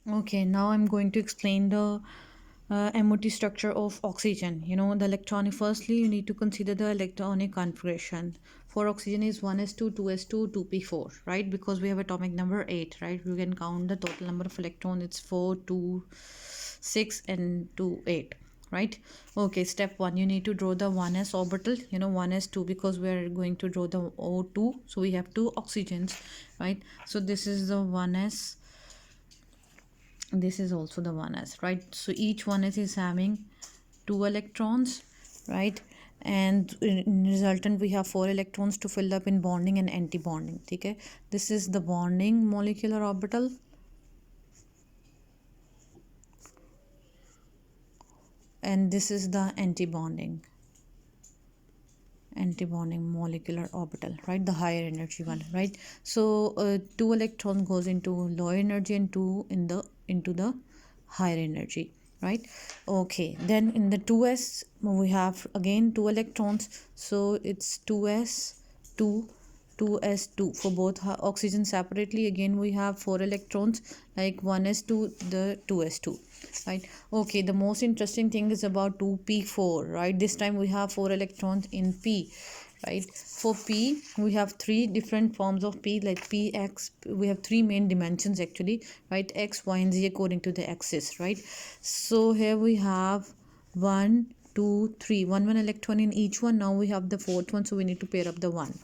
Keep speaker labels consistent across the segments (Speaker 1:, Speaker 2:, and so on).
Speaker 1: Okay, now I'm going to explain the MOT structure of oxygen. You know, the electronic, firstly, you need to consider the electronic configuration. For oxygen is 1s2, 2s2, 2p4, right? Because we have atomic number 8, right? We can count the total number of electrons. It's 4, 2, 6, and 2, 8, right? Okay, step 1, you need to draw the 1s orbital, 1s2, because we are going to draw the O2. So we have two oxygens, right? So this is the 1s, this is also the 1s, right? So each 1s is having two electrons, right? And in resultant we have four electrons to fill up in bonding and anti-bonding. Okay, this is the bonding molecular orbital, and this is the anti-bonding molecular orbital, right? The higher energy one, right? So two electrons goes into lower energy and two into the higher energy, right? Okay, then in the 2s we have again two electrons, so it's 2s 2 2s2 for both oxygen separately. Again we have four electrons, like 1s2, the 2s2, right? Okay, the most interesting thing is about 2p4, right? This time we have four electrons in p, right? For p we have three different forms of p, like px. We have three main dimensions actually, right? X, y, and z according to the axis, right? So here we have one, two, three, one electron in each one. Now we have the fourth one, so we need to pair up the one.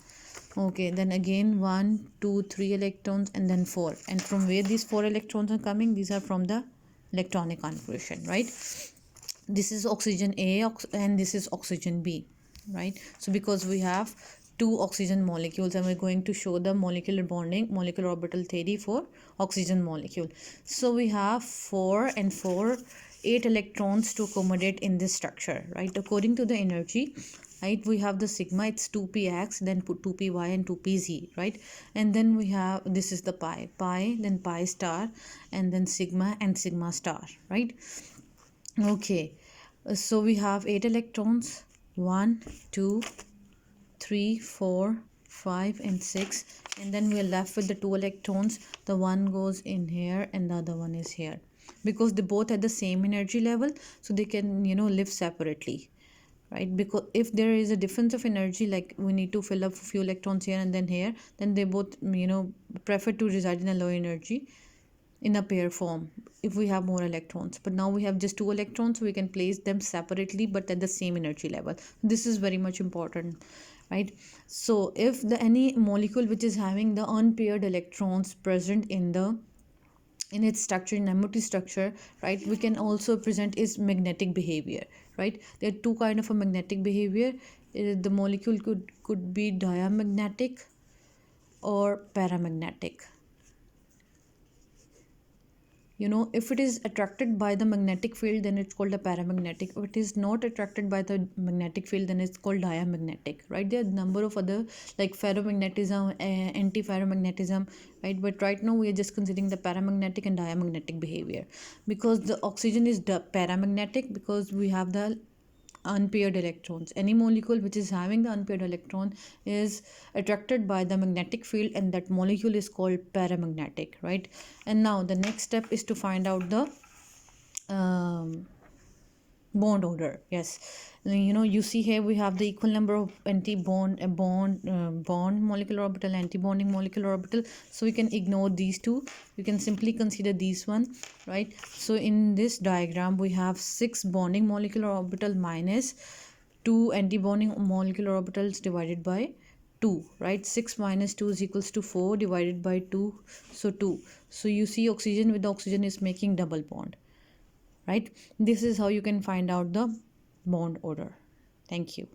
Speaker 1: Okay, then again 1, 2, 3 electrons, and then 4. And from where these 4 electrons are coming? These are from the electronic configuration, right? This is oxygen A and this is oxygen B, right? So because we have two oxygen molecules, and we're going to show the molecular bonding, molecular orbital theory for oxygen molecule. So we have 4 and 4, 8 electrons to accommodate in this structure, right? According to the energy, right, we have the sigma, it's 2px, then put 2py and 2pz, right? And then we have, this is the pi, then pi star, and then sigma and sigma star, right? Okay, so we have 8 electrons, 1, 2, 3, 4, 5, and 6, and then we are left with the 2 electrons. The one goes in here and the other one is here, because they both at the same energy level, so they can live separately, right? Because if there is a difference of energy, like we need to fill up a few electrons here and then here, then they both prefer to reside in a low energy in a pair form if we have more electrons. But now we have just two electrons, so we can place them separately but at the same energy level. This is very much important, right? So if the any molecule which is having the unpaired electrons present in its structure, in MOT structure, right, we can also present its magnetic behavior, right? There are two kind of a magnetic behavior. The molecule could be diamagnetic or paramagnetic. If it is attracted by the magnetic field, then it's called a paramagnetic. If it is not attracted by the magnetic field, then it's called diamagnetic, right? There are a number of other, like ferromagnetism, anti-ferromagnetism, right? But right now we are just considering the paramagnetic and diamagnetic behavior, because the oxygen is paramagnetic because we have the unpaired electrons. Any molecule which is having the unpaired electron is attracted by the magnetic field, and that molecule is called paramagnetic, right? And now the next step is to find out the bond order. Yes, you see here we have the equal number of bond molecular orbital, anti-bonding molecular orbital, so we can ignore these two. We can simply consider these one, right? So in this diagram we have 6 bonding molecular orbital minus 2 anti-bonding molecular orbitals divided by 2, right? 6 minus 2 is equals to 4 divided by 2, so 2. So you see oxygen with oxygen is making double bond, right? This is how you can find out the bond order. Thank you.